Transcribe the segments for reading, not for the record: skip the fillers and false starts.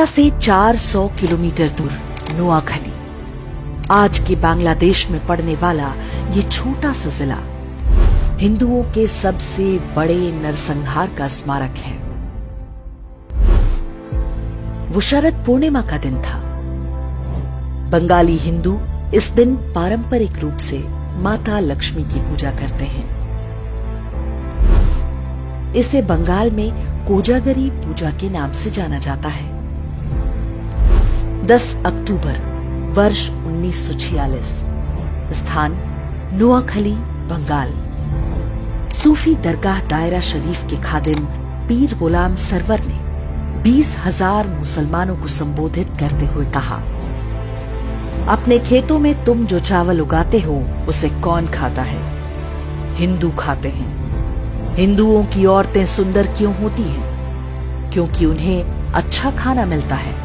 ढाका से 400 किलोमीटर दूर नोआखली, आज के बांग्लादेश में पड़ने वाला ये छोटा सा जिला हिंदुओं के सबसे बड़े नरसंहार का स्मारक है। वो शरद पूर्णिमा का दिन था। बंगाली हिंदू इस दिन पारंपरिक रूप से माता लक्ष्मी की पूजा करते हैं। इसे बंगाल में कोजागरी पूजा के नाम से जाना जाता है। 10 अक्टूबर वर्ष 1946, स्थान नोआखली, बंगाल। सूफी दरगाह दायरा शरीफ के खादिम पीर गुलाम सरवर ने 20,000 मुसलमानों को संबोधित करते हुए कहा, अपने खेतों में तुम जो चावल उगाते हो उसे कौन खाता है? हिंदू खाते हैं। हिंदुओं की औरतें सुंदर क्यों होती हैं? क्योंकि उन्हें अच्छा खाना मिलता है।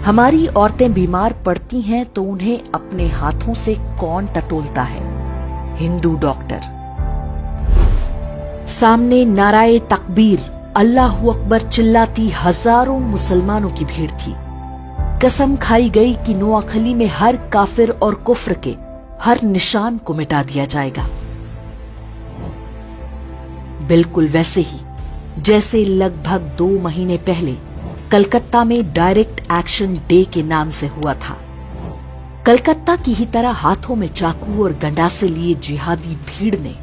हमारी औरतें बीमार पड़ती हैं तो उन्हें अपने हाथों से कौन टटोलता है? हिंदू डॉक्टर। सामने नाराए तकबीर, अल्लाहू अकबर चिल्लाती हजारों मुसलमानों की भीड़ थी। कसम खाई गई कि नोआखली में हर काफिर और कुफ्र के हर निशान को मिटा दिया जाएगा। बिल्कुल वैसे ही जैसे लगभग 2 महीने पहले कलकत्ता में डायरेक्ट एक्शन डे के नाम से हुआ था। कलकत्ता की ही तरह हाथों में चाकू और गंडासे लिए जिहादी भीड़ ने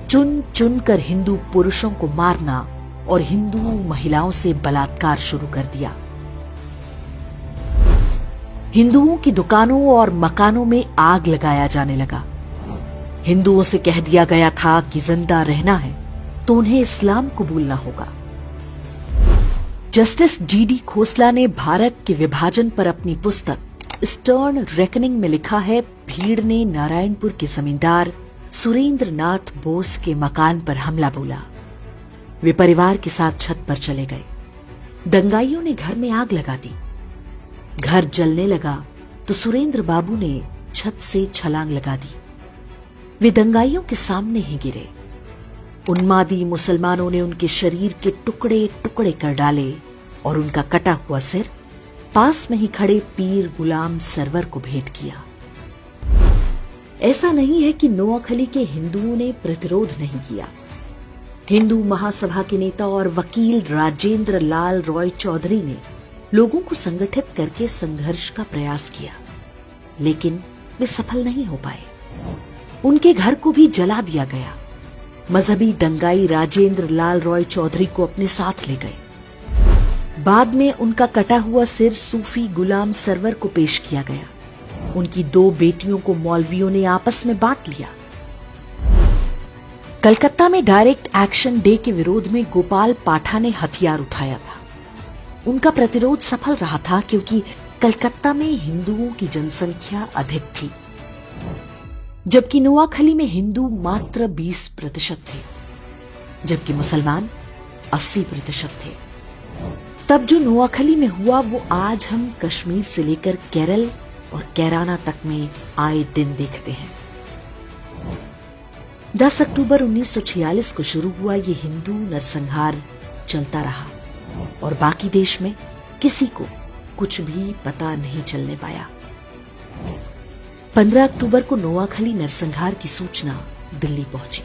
चुन चुन कर हिंदू पुरुषों को मारना और हिंदू महिलाओं से बलात्कार शुरू कर दिया। हिंदुओं की दुकानों और मकानों में आग लगाया जाने लगा। हिंदुओं से कह दिया गया था कि जिंदा रहना है तो उन्हें इस्लाम कबूलना होगा। जस्टिस जीडी खोसला ने भारत के विभाजन पर अपनी पुस्तक स्टर्न रेकनिंग में लिखा है, भीड़ ने नारायणपुर के जमींदार सुरेंद्र नाथ बोस के मकान पर हमला बोला। वे परिवार के साथ छत पर चले गए। दंगाइयों ने घर में आग लगा दी। घर जलने लगा तो सुरेंद्र बाबू ने छत से छलांग लगा दी। वे दंगाइयों के सामने ही गिरे। उन्मादी मुसलमानों ने उनके शरीर के टुकड़े टुकड़े कर डाले और उनका कटा हुआ सिर पास में ही खड़े पीर गुलाम सरवर को भेंट किया। ऐसा नहीं है कि नोआखली के हिंदुओं ने प्रतिरोध नहीं किया। हिंदू महासभा के नेता और वकील राजेंद्र लाल रॉय चौधरी ने लोगों को संगठित करके संघर्ष का प्रयास किया, लेकिन वे सफल नहीं हो पाए। उनके घर को भी जला दिया गया। मजहबी दंगाई राजेंद्र लाल रॉय चौधरी को अपने साथ ले गए। बाद में उनका कटा हुआ सिर सूफी गुलाम सरवर को पेश किया गया। उनकी 2 बेटियों को मौलवियों ने आपस में बांट लिया। कलकत्ता में डायरेक्ट एक्शन डे के विरोध में गोपाल पाठा ने हथियार उठाया था। उनका प्रतिरोध सफल रहा था क्योंकि कलकत्ता में हिंदुओं की जनसंख्या अधिक थी, जबकि नोआखली में हिंदू मात्र 20% थे, जबकि मुसलमान 80% थे। तब जो नोआखली में हुआ वो आज हम कश्मीर से लेकर केरल और कैराना तक में आए दिन देखते हैं। 10 अक्टूबर 1946 को शुरू हुआ ये हिंदू नरसंहार चलता रहा और बाकी देश में किसी को कुछ भी पता नहीं चलने पाया। 15 अक्टूबर को नोआखली नरसंहार की सूचना दिल्ली पहुंची।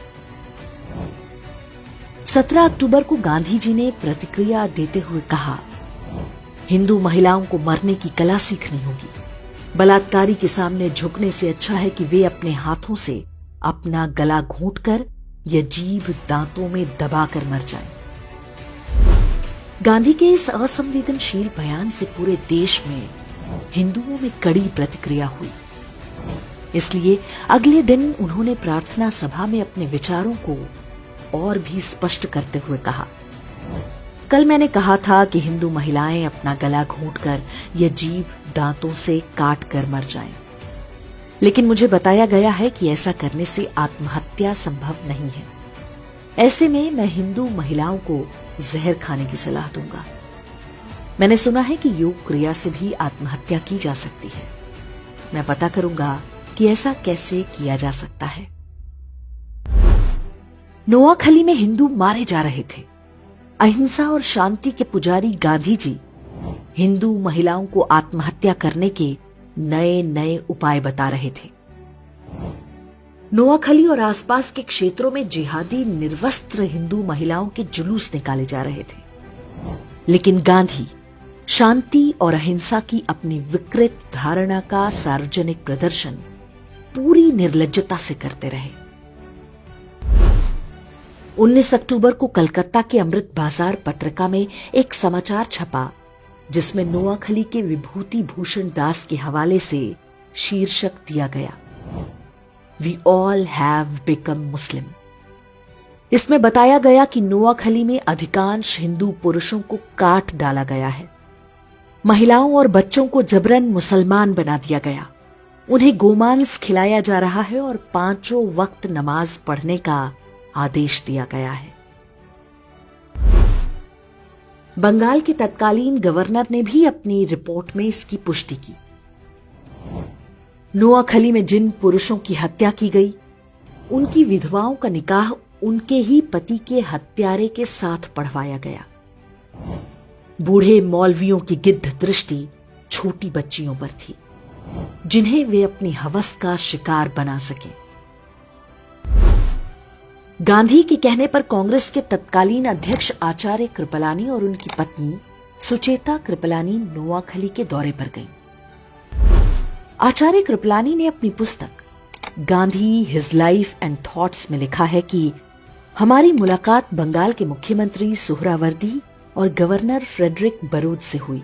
17 अक्टूबर को गांधी जी ने प्रतिक्रिया देते हुए कहा, हिंदू महिलाओं को मरने की कला सीखनी होगी। बलात्कारी के सामने झुकने से अच्छा है कि वे अपने हाथों से अपना गला घोंटकर या जीभ दांतों में दबाकर मर जाएं। गांधी के इस असंवेदनशील बयान से पूरे देश में हिंदुओं में कड़ी प्रतिक्रिया हुई। इसलिए अगले दिन उन्होंने प्रार्थना सभा में अपने विचारों को और भी स्पष्ट करते हुए कहा, कल मैंने कहा था कि हिंदू महिलाएं अपना गला घोंटकर या जीभ दांतों से काट कर मर जाएं, लेकिन मुझे बताया गया है कि ऐसा करने से आत्महत्या संभव नहीं है। ऐसे में मैं हिंदू महिलाओं को जहर खाने की सलाह दूंगा। मैंने सुना है कि योग क्रिया से भी आत्महत्या की जा सकती है। मैं पता करूंगा कि ऐसा कैसे किया जा सकता है। नोआखली में हिंदू मारे जा रहे थे। अहिंसा और शांति के पुजारी गांधी जी हिंदू महिलाओं को आत्महत्या करने के नए नए उपाय बता रहे थे। नोआखली और आसपास के क्षेत्रों में जिहादी निर्वस्त्र हिंदू महिलाओं के जुलूस निकाले जा रहे थे, लेकिन गांधी शांति और अहिंसा की अपनी विकृत धारणा का सार्वजनिक प्रदर्शन पूरी निर्लज्जता से करते रहे। 19 अक्टूबर को कलकत्ता के अमृत बाजार पत्रिका में एक समाचार छपा जिसमें नोआखली के विभूति भूषण दास के हवाले से शीर्षक दिया गया, वी ऑल हैव बिकम मुस्लिम। इसमें बताया गया कि नोआखली में अधिकांश हिंदू पुरुषों को काट डाला गया है, महिलाओं और बच्चों को जबरन मुसलमान बना दिया गया, उन्हें गोमांस खिलाया जा रहा है और 5 वक्त नमाज पढ़ने का आदेश दिया गया है। बंगाल के तत्कालीन गवर्नर ने भी अपनी रिपोर्ट में इसकी पुष्टि की। नोआखली में जिन पुरुषों की हत्या की गई, उनकी विधवाओं का निकाह उनके ही पति के हत्यारे के साथ पढ़वाया गया। बूढ़े मौलवियों की गिद्ध दृष्टि छोटी बच्चियों पर थी, जिन्हें वे अपनी हवस का शिकार बना सके। गांधी के कहने पर कांग्रेस के तत्कालीन अध्यक्ष आचार्य कृपलानी और उनकी पत्नी सुचेता कृपलानी नोआखली के दौरे पर गईं। आचार्य कृपलानी ने अपनी पुस्तक Gandhi his life and thoughts में लिखा है कि हमारी मुलाकात बंगाल के मुख्यमंत्री सुहरावर्दी और गवर्नर फ्रेडरिक बरूच से हुई।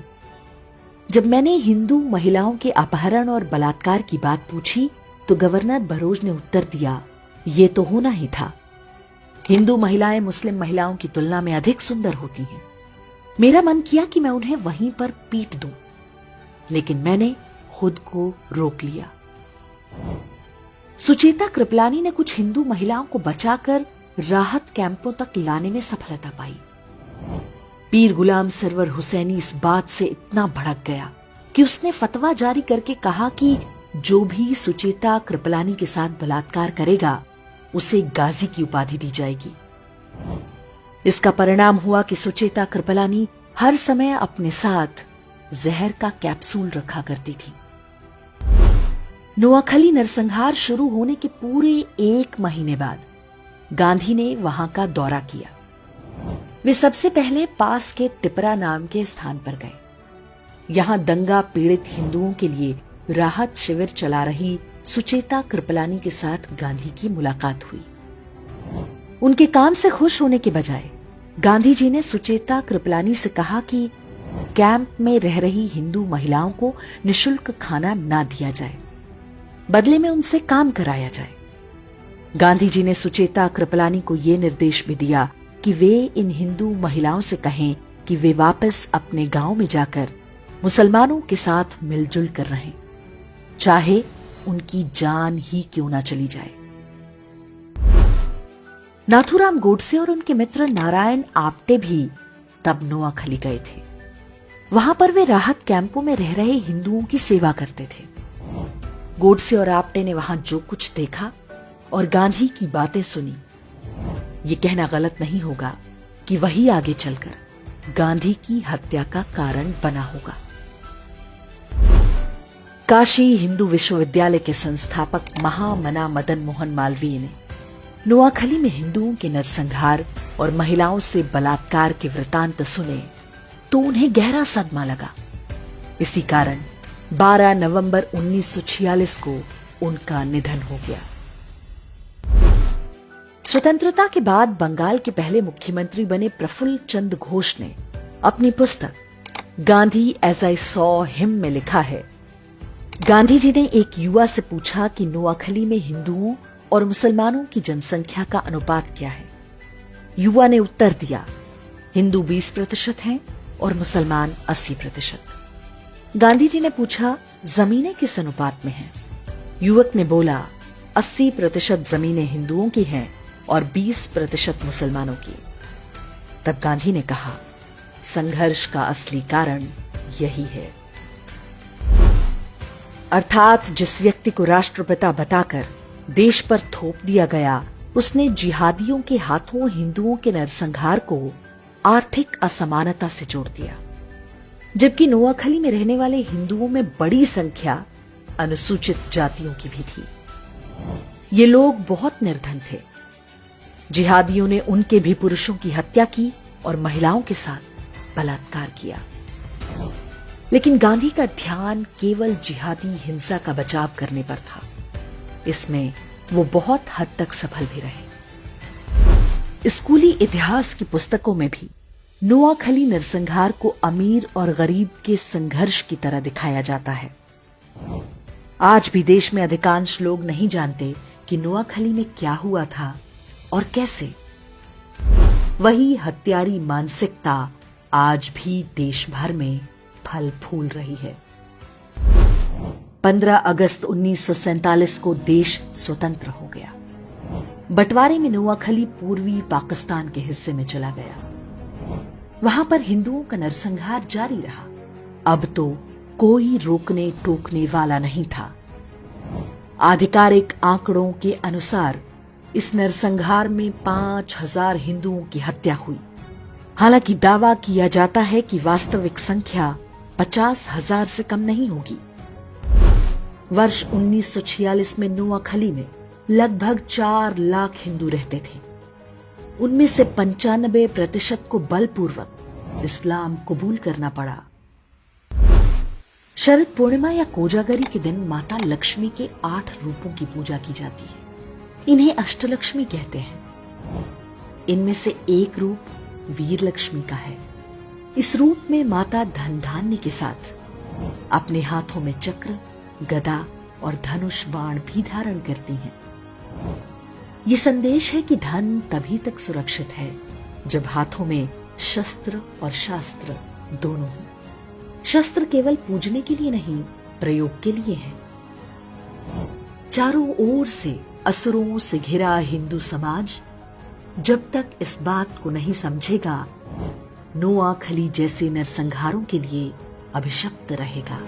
जब मैंने हिंदू महिलाओं के अपहरण और बलात्कार की बात पूछी तो गवर्नर बरोज ने उत्तर दिया, ये तो होना ही था। हिंदू महिलाएं मुस्लिम महिलाओं की तुलना में अधिक सुंदर होती हैं। मेरा मन किया कि मैं उन्हें वहीं पर पीट दूं, लेकिन मैंने खुद को रोक लिया। सुचेता कृपलानी ने कुछ हिंदू महिलाओं को बचाकर राहत कैंपों तक लाने में सफलता पाई। पीर गुलाम सरवर हुसैनी इस बात से इतना भड़क गया कि उसने फतवा जारी करके कहा कि जो भी सुचेता कृपलानी के साथ बलात्कार करेगा उसे गाजी की उपाधि दी जाएगी। इसका परिणाम हुआ कि सुचेता कृपलानी हर समय अपने साथ जहर का कैप्सूल रखा करती थी। नोआखली नरसंहार शुरू होने के पूरे 1 महीने बाद गांधी ने वहां का दौरा किया। वे सबसे पहले पास के तिपरा नाम के स्थान पर गए। यहां दंगा पीड़ित हिंदुओं के लिए राहत शिविर चला रही सुचेता कृपलानी के साथ गांधी की मुलाकात हुई। उनके काम से खुश होने के बजाय गांधी जी ने सुचेता कृपलानी से कहा कि कैंप में रह रही हिंदू महिलाओं को निशुल्क खाना ना दिया जाए, बदले में उनसे काम कराया जाए। गांधी जी ने सुचेता कृपलानी को यह निर्देश भी दिया कि वे इन हिंदू महिलाओं से कहें कि वे वापस अपने गांव में जाकर मुसलमानों के साथ मिलजुल कर रहें, चाहे उनकी जान ही क्यों ना चली जाए। नाथूराम गोडसे और उनके मित्र नारायण आप्टे भी तब नोआखली गए थे। वहां पर वे राहत कैंपों में रह रहे हिंदुओं की सेवा करते थे। गोडसे और आप्टे ने वहां जो कुछ देखा और गांधी की बातें सुनी, ये कहना गलत नहीं होगा कि वही आगे चलकर गांधी की हत्या का कारण बना होगा। काशी हिंदू विश्वविद्यालय के संस्थापक महामना मदन मोहन मालवीय ने नोआखली में हिंदुओं के नरसंहार और महिलाओं से बलात्कार के वृतांत सुने तो उन्हें गहरा सदमा लगा। इसी कारण 12 नवंबर 1946 को उनका निधन हो गया। स्वतंत्रता के बाद बंगाल के पहले मुख्यमंत्री बने प्रफुल्ल चंद्र घोष ने अपनी पुस्तक Gandhi as I saw him में लिखा है, गांधी जी ने एक युवा से पूछा कि नोआखली में हिंदुओं और मुसलमानों की जनसंख्या का अनुपात क्या है। युवा ने उत्तर दिया, हिंदू 20% हैं और मुसलमान 80%। गांधी जी ने पूछा, जमीनें किस अनुपात में हैं? युवक ने बोला, 80% जमीनें हिंदुओं की हैं और 20% मुसलमानों की। तब गांधी ने कहा, संघर्ष का असली कारण यही है। अर्थात जिस व्यक्ति को राष्ट्रपिता बताकर देश पर थोप दिया गया, उसने जिहादियों के हाथों हिंदुओं के नरसंहार को आर्थिक असमानता से जोड़ दिया। जबकि नोआखली में रहने वाले हिंदुओं में बड़ी संख्या अनुसूचित जातियों की भी थी। ये लोग बहुत निर्धन थे। जिहादियों ने उनके भी पुरुषों की हत्या की और महिलाओं के साथ बलात्कार किया। लेकिन गांधी का ध्यान केवल जिहादी हिंसा का बचाव करने पर था। इसमें वो बहुत हद तक सफल भी रहे। स्कूली इतिहास की पुस्तकों में भी नोआखली नरसंहार को अमीर और गरीब के संघर्ष की तरह दिखाया जाता है। आज भी देश में अधिकांश लोग नहीं जानते कि नोआखली में क्या हुआ था और कैसे। वही हत्यारी मानसिकता आज भी देश भर में फल फूल रही है। 15 अगस्त 1947 को देश स्वतंत्र हो गया। बंटवारे में नोआखली पूर्वी पाकिस्तान के हिस्से में चला गया। वहां पर हिंदुओं का नरसंहार जारी रहा। अब तो कोई रोकने टोकने वाला नहीं था। आधिकारिक आंकड़ों के अनुसार इस नरसंहार में 5000 हिंदुओं की हत्या हुई। हालांकि दावा किया जाता है कि वास्तविक संख्या 50,000 से कम नहीं होगी। वर्ष 1946 में नोआखली में लगभग 4 लाख हिंदू रहते थे। उनमें से 95% को बलपूर्वक इस्लाम कबूल करना पड़ा। शरद पूर्णिमा या कोजागरी के दिन माता लक्ष्मी के 8 रूपों की पूजा की जाती है। इन्हें अष्टलक्ष्मी कहते हैं। इनमें से एक रूप वीर लक्ष्मी का है। इस रूप में माता धन धान्य के साथ अपने हाथों में चक्र, गदा और धनुष बाण भी धारण करती हैं। ये संदेश है कि धन तभी तक सुरक्षित है जब हाथों में शस्त्र और शास्त्र दोनों हों। शस्त्र केवल पूजने के लिए नहीं, प्रयोग के लिए है। चारों ओर से असुरों से घिरा हिंदू समाज जब तक इस बात को नहीं समझेगा, नोआखली जैसे नरसंहारों के लिए अभिशप्त रहेगा।